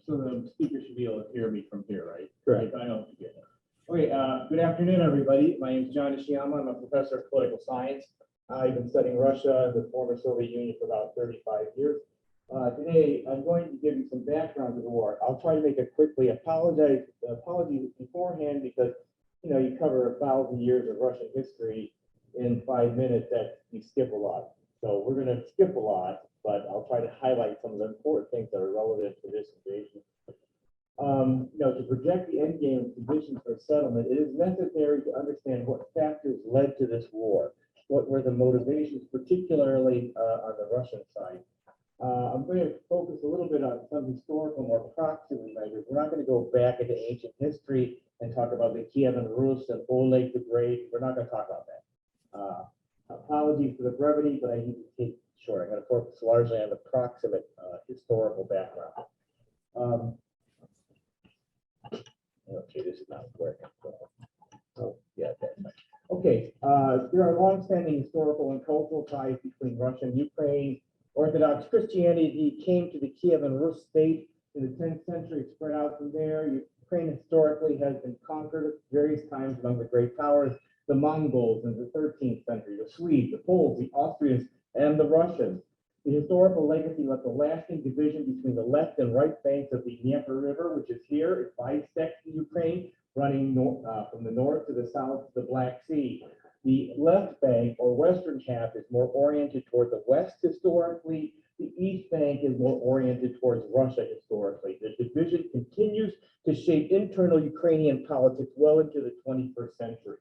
So the speaker should be able to hear me from here, right? Correct. I know you get it. Okay, good afternoon, everybody. My name is John Ishiyama. I'm a professor of political science. I've been studying Russia, the former Soviet Union, for about 35 years. Today, I'm going to give you some background to the war. I'll try to make it quickly. Apologies beforehand because, you cover 1,000 years of Russian history in 5 minutes. That you skip a lot. So we're going to skip a lot, but I'll try to highlight some of the important things that are relevant to this invasion. To project the end game conditions for settlement, it is necessary to understand what factors led to this war. What were the motivations, particularly on the Russian side? I'm going to focus a little bit on some historical, more proximate measures. We're not going to go back into ancient history and talk about the Kievan Rus and Oleg the Great. We're not going to talk about that. Apologies for the brevity, but I need to keep short. I'm going to focus largely on the proximate historical background. Okay, this is not working. Oh, yeah, that's right. Okay, there are longstanding historical and cultural ties between Russia and Ukraine. Orthodox Christianity came to the Kievan Rus state in the 10th century, spread out from there. Ukraine historically has been conquered at various times among the great powers, the Mongols in the 13th century, the Swedes, the Poles, the Austrians, and the Russians. The historical legacy left a lasting division between the left and right banks of the Dnieper River, which is here. It bisects Ukraine, running from the north to the south to the Black Sea. The left bank, or western half, is more oriented toward the west historically. The east bank is more oriented towards Russia historically. The division continues to shape internal Ukrainian politics well into the 21st century.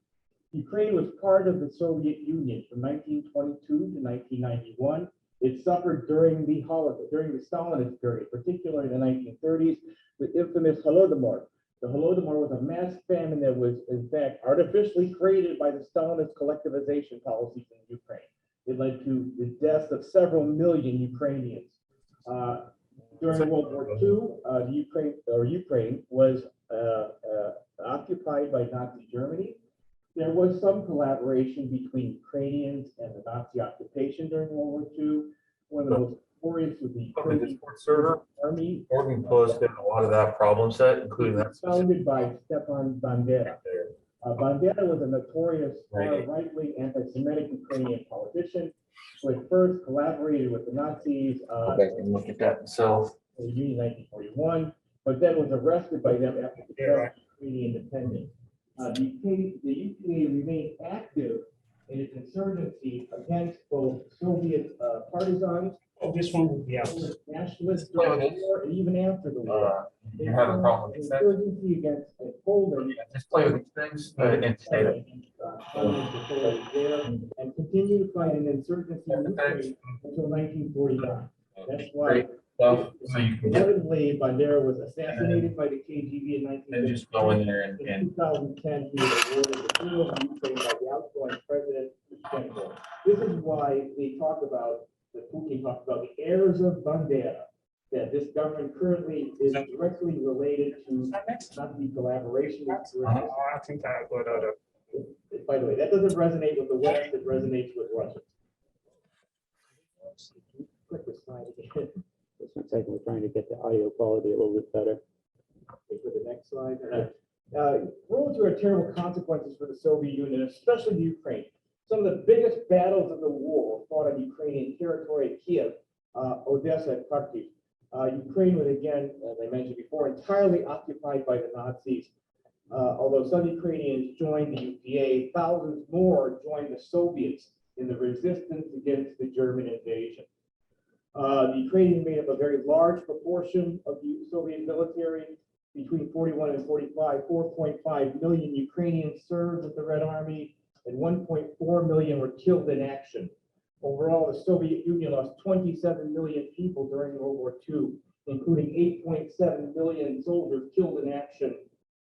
Ukraine was part of the Soviet Union from 1922 to 1991. It suffered during the Stalinist period, particularly in the 1930s, the infamous Holodomor. The Holodomor was a mass famine that was, in fact, artificially created by the Stalinist collectivization policies in Ukraine. It led to the deaths of several million Ukrainians. During World War II, Ukraine was occupied by Nazi Germany. There was some collaboration between Ukrainians and the Nazi occupation during World War II. One of the most notorious was the Ukrainian Army. Morgan posted a lot of that problem set, including that. Founded by Stepan Bandera. Bandera was a notorious right-wing anti-Semitic Ukrainian politician who at first collaborated with the Nazis. Go back and look at that himself. In the Union 1941, but then was arrested by them after the Ukrainian independence. The UK remained active in its insurgency against both Soviet partisans, this one will be out. nationalists during the war, and even after the war. You have a problem with that? Insurgency against Poland. Just play with these things and stay there. And continue to fight an insurgency in Ukraine until 1949. That's why. So you can get Inevitably, Bandera was assassinated by the KGB in and just go in there In and 2010, he was awarded the Freedom of Ukraine by the outgoing president. Yushchenko. This is why they talk about, Putin talks about the heirs of Bandera, that this government currently is directly related to Nazi collaboration. I think that would By the way, that doesn't resonate with the West, it resonates with Russia. Click the slide again. Just one second, we're trying to get the audio quality a little bit better. Okay, for the next slide. World War II had terrible consequences for the Soviet Union, especially the Ukraine. Some of the biggest battles of the war were fought on Ukrainian territory at Kiev, Odessa, and Kharkiv. Ukraine was, again, as I mentioned before, entirely occupied by the Nazis. Although some Ukrainians joined the UPA, thousands more joined the Soviets in the resistance against the German invasion. The Ukrainians made up a very large proportion of the Soviet military. Between 41 and 45, 4.5 million Ukrainians served with the Red Army, and 1.4 million were killed in action. Overall, the Soviet Union lost 27 million people during World War II, including 8.7 million soldiers killed in action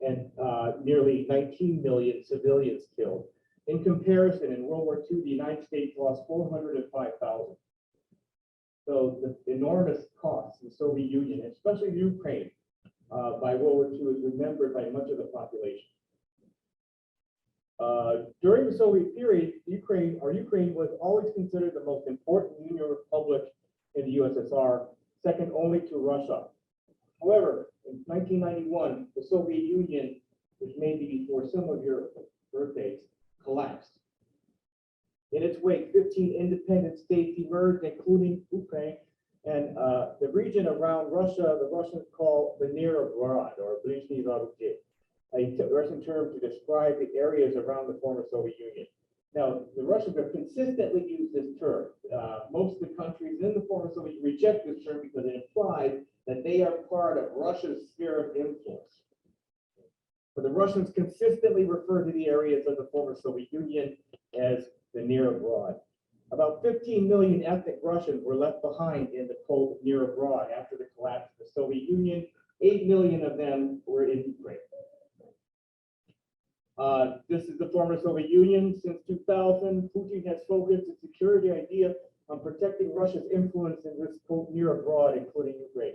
and nearly 19 million civilians killed. In comparison, in World War II, the United States lost 405,000. So the enormous costs in the Soviet Union, especially Ukraine, by World War II is remembered by much of the population. During the Soviet period, Ukraine was always considered the most important Union republic in the USSR, second only to Russia. However, in 1991, the Soviet Union, which may be before some of your birthdays, collapsed. In its wake, 15 independent states emerged, including Ukraine, and the region around Russia, the Russians call the Near Abroad, or Blizhny Зарубежье, a Russian term to describe the areas around the former Soviet Union. Now, the Russians have consistently used this term. Most of the countries in the former Soviet Union reject this term because it implies that they are part of Russia's sphere of influence. But the Russians consistently refer to the areas of the former Soviet Union as the Near Abroad. About 15 million ethnic Russians were left behind in the quote Near Abroad after the collapse of the Soviet Union. 8 million of them were in Ukraine. This is the former Soviet Union. Since 2000, Putin has focused its security idea on protecting Russia's influence in this quote Near Abroad, including Ukraine.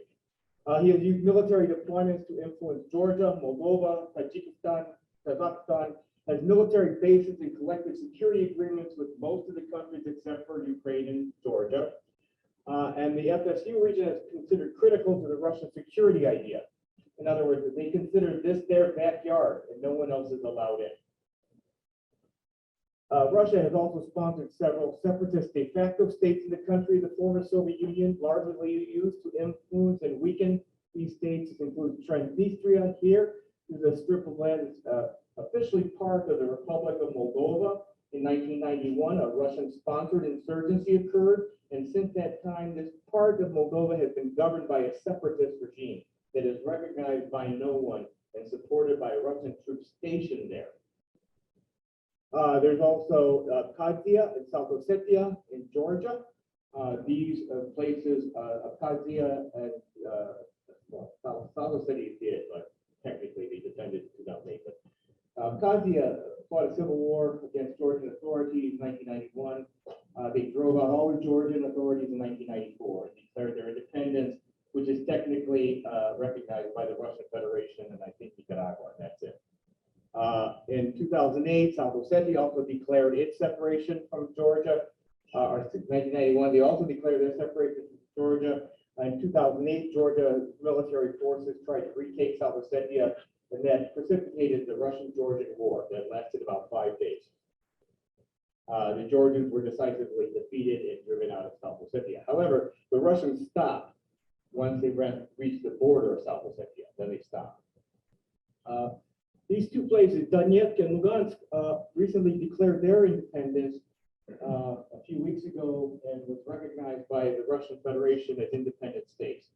He has used military deployments to influence Georgia, Moldova, Tajikistan, Kazakhstan, has military bases and collective security agreements with most of the countries except for Ukraine and Georgia. And the FSU region is considered critical to the Russian security idea. In other words, they consider this their backyard and no one else is allowed in. Russia has also sponsored several separatist de facto states in the country. The former Soviet Union largely used to influence and weaken these states. It includes Transnistria here, is a strip of land that's officially part of the Republic of Moldova. In 1991, a Russian-sponsored insurgency occurred, and since that time, this part of Moldova has been governed by a separatist regime that is recognized by no one and supported by Russian troops stationed there. There's also Abkhazia and South Ossetia in Georgia. These places, Abkhazia and South Ossetia did, but technically they defended in 2008. But Abkhazia fought a civil war against Georgian authorities in 1991. They drove out all the Georgian authorities in 1994 and declared their independence, which is technically recognized by the Russian Federation and I think Nicaragua, and that's it. In 2008, South Ossetia also declared its separation from Georgia. Or 1991, they also declared their separation from Georgia. In 2008, Georgia military forces tried to retake South Ossetia, and that precipitated the Russian-Georgian War that lasted about 5 days. The Georgians were decisively defeated and driven out of South Ossetia. However, the Russians stopped once they reached the border of South Ossetia. Then they stopped. These two places, Donetsk and Lugansk, recently declared their independence a few weeks ago and was recognized by the Russian Federation as independent states.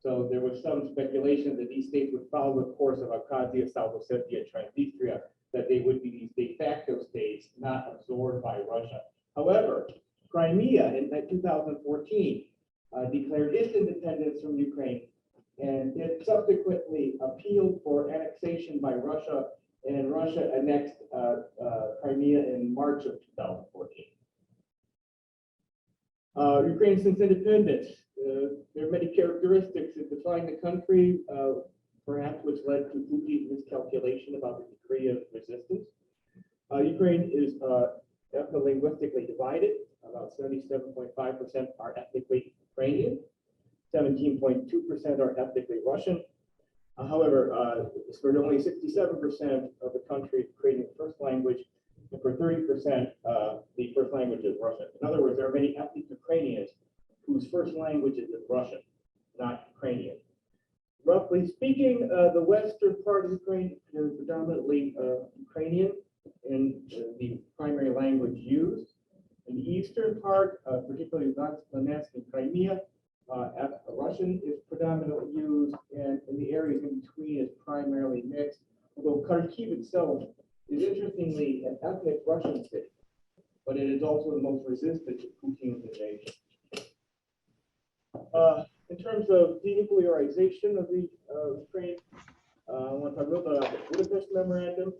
So there was some speculation that these states would follow the course of Abkhazia, South Ossetia, and Transnistria, that they would be these de facto states not absorbed by Russia. However, Crimea in 2014 declared its independence from Ukraine, and it subsequently appealed for annexation by Russia, and Russia annexed Crimea in March of 2014. Ukraine since independence, there are many characteristics that define the country, perhaps which led to Putin's miscalculation about the degree of resistance. Ukraine is ethno-linguistically divided. About 77.5% are ethnically Ukrainian, 17.2% are ethnically Russian. However, for only 67% of the country Ukrainian first language, and for 30%, the first language is Russian. In other words, there are many ethnic Ukrainians whose first language is Russian, not Ukrainian. Roughly speaking, the western part of Ukraine is predominantly Ukrainian and the primary language used. In the eastern part, particularly Donetsk and Crimea, Russian is predominantly used, and in the areas in between is primarily mixed, although Kharkiv itself is interestingly an ethnic Russian city, but it is also the most resistant to Putin's invasion. In terms of denuclearization of the Ukraine, I want to talk a little bit about the Budapest Memorandum.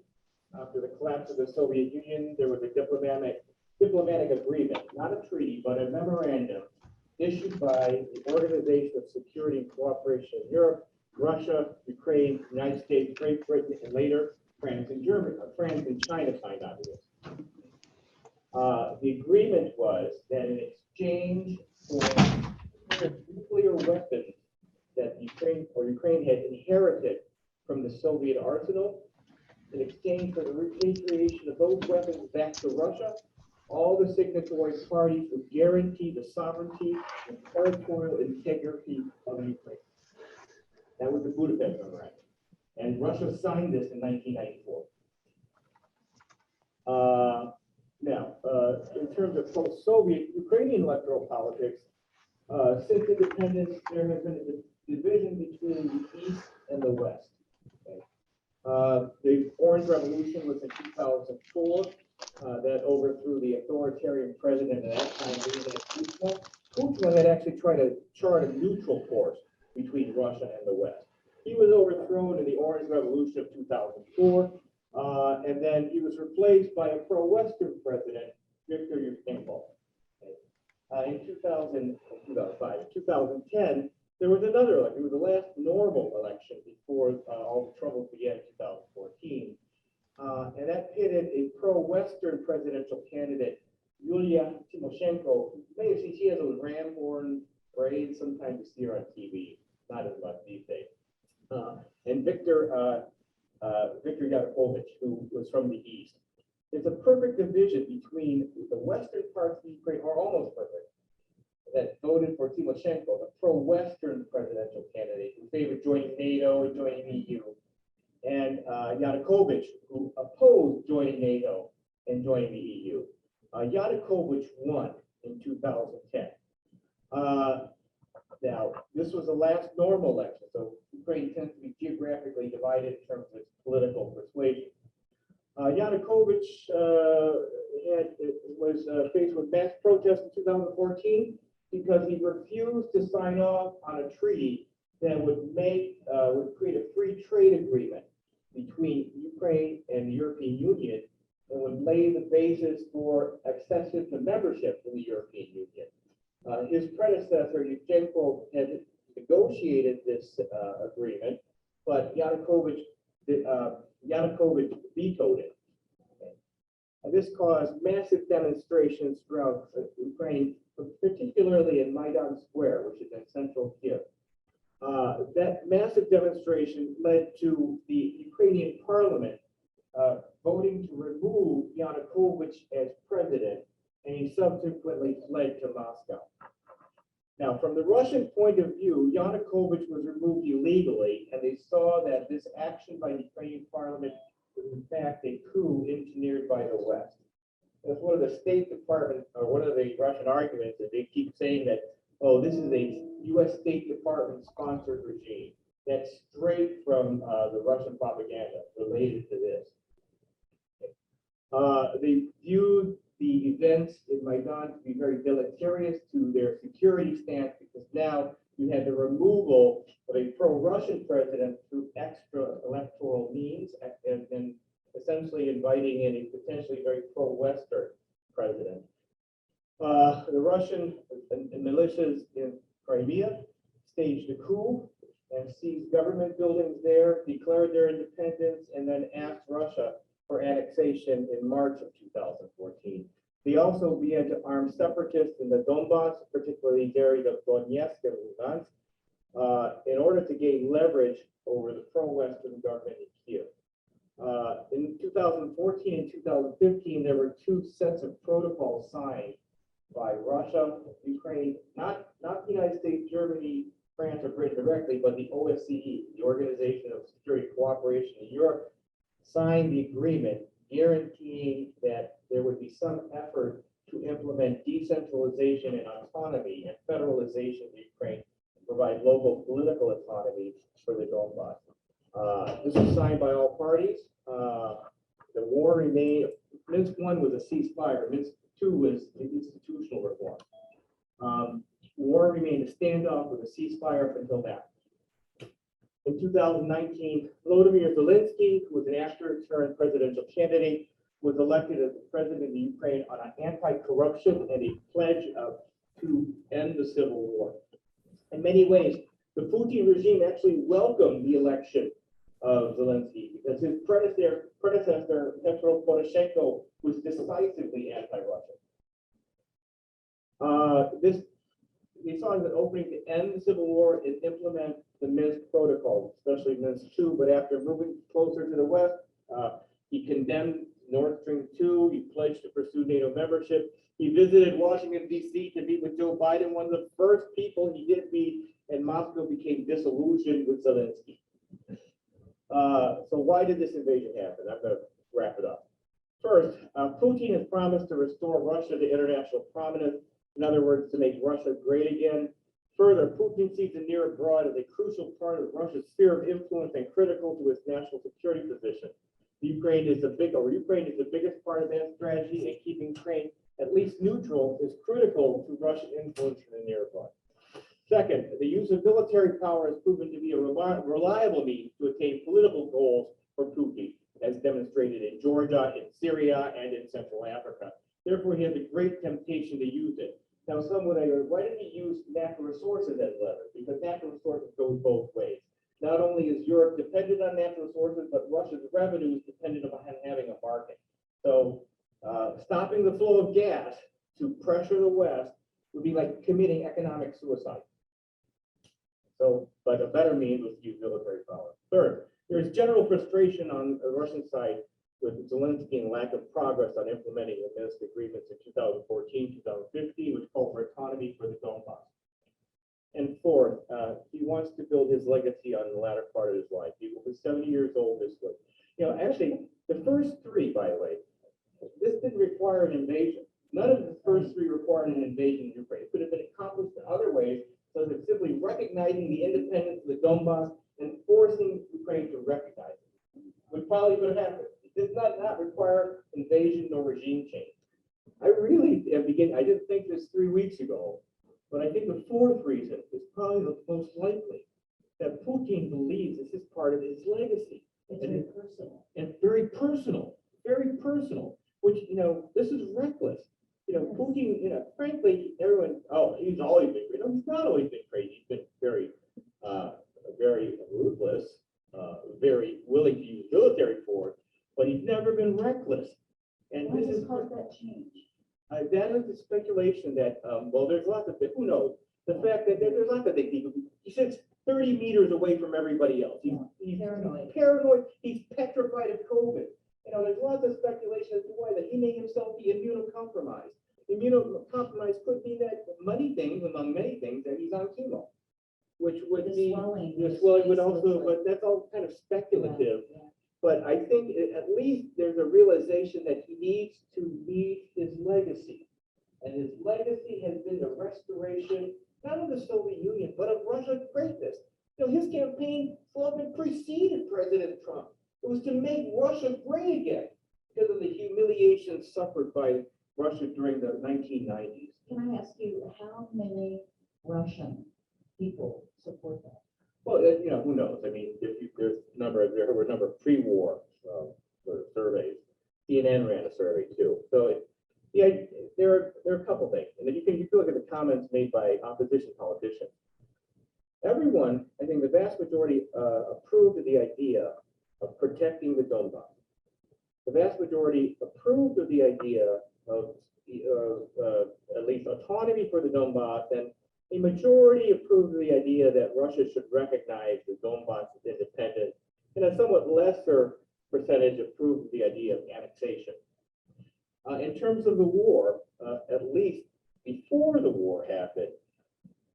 After the collapse of the Soviet Union, there was a diplomatic agreement, not a treaty, but a memorandum issued by the Organization of Security and Cooperation in Europe, Russia, Ukraine, United States, Great Britain, and later France and Germany. France and China signed on to this. The agreement was that in exchange for nuclear weapons that Ukraine had inherited from the Soviet arsenal. In exchange for the repatriation of those weapons back to Russia, all the signatory parties would guarantee the sovereignty and territorial integrity of Ukraine. That was the Budapest Memorandum. And Russia signed this in 1994. In terms of post-Soviet Ukrainian electoral politics, since independence, there has been a division between the East and the West. The Orange Revolution was in 2004. That overthrew the authoritarian president at that time, Kuchma. Kuchma had actually tried to chart a neutral course between Russia and the West. He was overthrown in the Orange Revolution of 2004, and then he was replaced by a pro-Western president, Viktor Yushchenko. In 2005, 2010, there was another election. It was the last normal election before all the troubles began in 2014. And that pitted a pro-Western presidential candidate, Yulia Tymoshenko. You may have seen she has those ram horn braids. Sometimes you see her on TV, not as much these days. And Viktor Yanukovych, who was from the East. There's a perfect division between the Western parts of Ukraine, or almost perfect, that voted for Tymoshenko, the pro-Western presidential candidate who favored joining NATO and joining the EU, and Yanukovych, who opposed joining NATO and joining the EU. Yanukovych won in 2010. Now, this was the last normal election, so Ukraine tends to be geographically divided in terms of its political persuasion. Yanukovych was faced with mass protests in 2014 because he refused to sign off on a treaty that would create a free trade agreement between Ukraine and the European Union and would lay the basis for accession to membership in the European Union. His predecessor, Yushchenko, had negotiated this agreement, but Yanukovych vetoed it. This caused massive demonstrations throughout Ukraine, particularly in Maidan Square, which is in central Kiev. That massive demonstration led to the Ukrainian parliament voting to remove Yanukovych as president, and he subsequently fled to Moscow. Now, from the Russian point of view, Yanukovych was removed illegally, and they saw that this action by the Ukrainian parliament was in fact a coup engineered by the West. That's one of the State Department, or one of the Russian arguments that they keep saying that, oh, this is a U.S. State Department sponsored regime. That's straight from the Russian propaganda related to this. They viewed the events in Maidan to be very deleterious to their security stance, because now you had the removal of a pro-Russian president through extra electoral means, and then essentially inviting in a potentially very pro-Western president. The Russian militias in Crimea staged a coup and seized government buildings there, declared their independence, and then asked Russia for annexation in March of 2014. They also began to arm separatists in the Donbass, particularly the areas of Donetsk and Lugansk, in order to gain leverage over the pro-Western government in Kiev. In 2014 and 2015, there were two sets of protocols signed by Russia, Ukraine, not the United States, Germany, France, or Britain directly, but the OSCE, the Organization of Security Cooperation in Europe, signed the agreement guaranteeing that there would be some effort to implement decentralization and autonomy and federalization of Ukraine and provide local political autonomy for the Donbass. This was signed by all parties. The war remained. Minsk 1 was a ceasefire. Minsk 2 was institutional reform. War remained a standoff with a ceasefire up until now. In 2019, Volodymyr Zelensky, who was an after-term presidential candidate, was elected as the president of Ukraine on an anti-corruption and a pledge to end the civil war. In many ways, the Putin regime actually welcomed the election of Zelensky because his predecessor, Petro Poroshenko, was decisively anti-Russian. we saw as an opening to end the Civil War and implement the Minsk Protocol, especially Minsk II. But after moving closer to the West, he condemned Nord Stream 2. He pledged to pursue NATO membership. He visited Washington, D.C. to meet with Joe Biden, one of the first people he did meet, and Moscow became disillusioned with Zelensky. So why did this invasion happen? I'm going to wrap it up. First, Putin has promised to restore Russia to international prominence. In other words, to make Russia great again. Further, Putin sees the near abroad as a crucial part of Russia's sphere of influence and critical to its national security position. Ukraine is the biggest part of that strategy, and keeping Ukraine at least neutral is critical to Russian influence in the near abroad. Second, the use of military power has proven to be a reliable means to attain political goals for Putin, as demonstrated in Georgia, in Syria, and in Central Africa. Therefore, he has a great temptation to use it. Now, some would argue, why did he use natural resources as leverage? Because natural resources go both ways. Not only is Europe dependent on natural resources, but Russia's revenue is dependent on having a market. So stopping the flow of gas to pressure the West would be like committing economic suicide. So, but a better means was to use military power. Third, there is general frustration on the Russian side with Zelensky and lack of progress on implementing the Minsk agreements in 2014, 2015, which called for autonomy for the Donbass. And fourth, he wants to build his legacy on the latter part of his life. He will be 70 years old this week. You know, actually, the first three, by the way, this didn't require an invasion. None of the first three required an invasion of Ukraine. It could have been accomplished in other ways, so that simply recognizing the independence of the Donbass and forcing Ukraine to recognize it, which probably would have happened. It did not require invasion or regime change. I didn't think this 3 weeks ago, but I think the fourth reason is probably the most likely, that Putin believes this is part of his legacy. It's very personal. And very personal, which, you know, this is reckless. You know, Putin, you know, frankly, everyone, oh, he's always been crazy. No, he's not always been crazy. He's been very ruthless, very willing to use military force, but he's never been reckless. And Why this has is caused that change? that is the speculation that, well, there's lots of, who knows? The fact that there's lots of things. He sits 30 meters away from everybody else. He's paranoid. He's petrified of COVID. You know, there's lots of speculation as to why that he may himself be immunocompromised. Immunocompromised could mean that many things, among many things, that he's on chemo, which would mean the swelling would also, but that's all kind of speculative. Yeah. But I think at least there's a realization that he needs to leave his legacy. And his legacy has been the restoration, not of the Soviet Union, but of Russia's greatness. You know, his campaign slogan preceded President Trump. It was to make Russia great again because of the humiliation suffered by Russia during the 1990s. Can I ask you, how many Russian people support that? Well, you know, who knows? I mean, there were a number of pre-war sort of surveys. CNN ran a survey too. So yeah, there are a couple things, and then you can look at the comments made by opposition politicians. Everyone, I think the vast majority, approved of the idea of protecting the Donbass. The vast majority approved of the idea of at least autonomy for the Donbass, and a majority approved of the idea that Russia should recognize the Donbass as independent, and a somewhat lesser percentage approved of the idea of annexation. In terms of the war, at least before the war happened,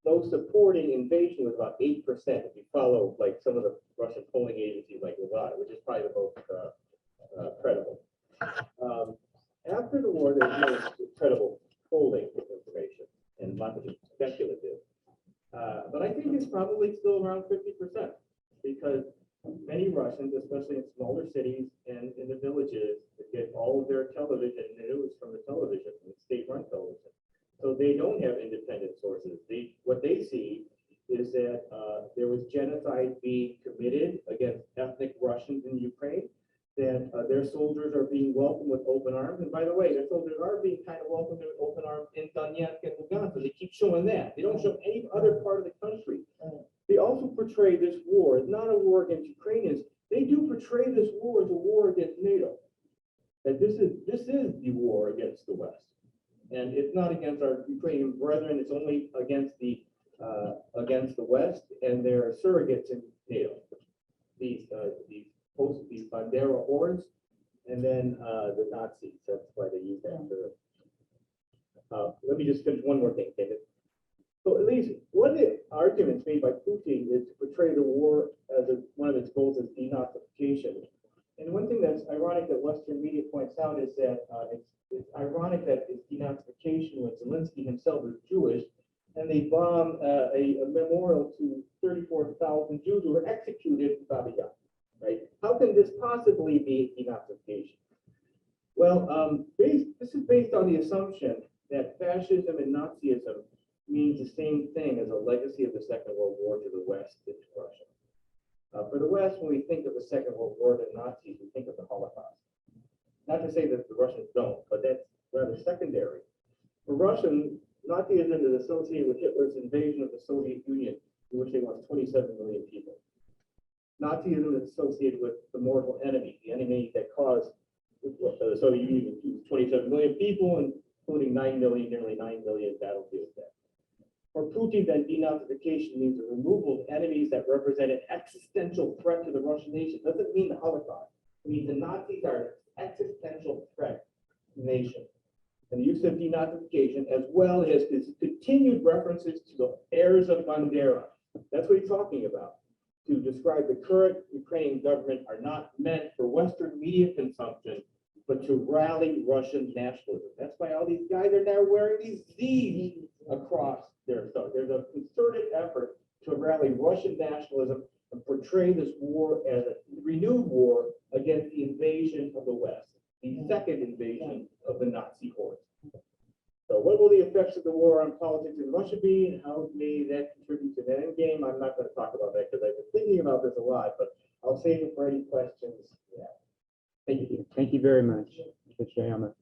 those supporting invasion was about 8%. If you follow like some of the Russian polling agencies like Levada, which is probably the most credible. After the war, there's no credible polling information, and lots of it speculative. But I think it's probably still around 50%, because many Russians, especially in smaller cities and in the villages, get all of their television news from the television, from the state-run television. So they don't have independent sources. What they see is that there was genocide being committed against ethnic Russians in Ukraine, that their soldiers are being welcomed with open arms. And by the way, their soldiers are being kind of welcomed with open arms in Donetsk and Lugansk. They keep showing that. They don't show any other part of the country. They also portray this war as not a war against Ukrainians. They do portray this war as a war against NATO. That this is the war against the West. And it's not against our Ukrainian brethren. It's only against the against the West, and they're surrogates in NATO. These Bandera hordes, and then the Nazis. That's why they use that term. Let me just finish one more thing, David. So at least one of the arguments made by Putin is to portray the war as one of its goals is denazification. And one thing that's ironic that Western media points out is that it's ironic that it's denazification when Zelensky himself is Jewish, and they bomb a memorial to 34,000 Jews who were executed in Babi Yar, right? How can this possibly be denazification? Well, this is based on the assumption that fascism and Nazism means the same thing as a legacy of the Second World War to the West and to Russia. For the West, when we think of the Second World War, the Nazis, we think of the Holocaust. Not to say that the Russians don't, but that's rather secondary. For Russian, Nazism is associated with Hitler's invasion of the Soviet Union, in which they lost 27 million people. Nazism is associated with the mortal enemy, the enemy that caused the Soviet Union to lose 27 million people, including 9 million, nearly 9 million battlefield deaths. For Putin, then denazification means the removal of enemies that represent an existential threat to the Russian nation. It doesn't mean the Holocaust. It means the Nazis are an existential threat to the nation. And the use of denazification, as well as his continued references to the heirs of Bandera. That's what he's talking about. To describe the current Ukrainian government are not meant for Western media consumption, but to rally Russian nationalism. That's why all these guys are now wearing these Z's across their stuff. There's a concerted effort to rally Russian nationalism and portray this war as a renewed war against the invasion of the West, the second invasion of the Nazi horde. So what will the effects of the war on politics in Russia be, and how may that contribute to the end game? I'm not going to talk about that because I've been thinking about this a lot, but I'll save it for any questions. Yeah. Thank you very much, Mr. Ishiyama.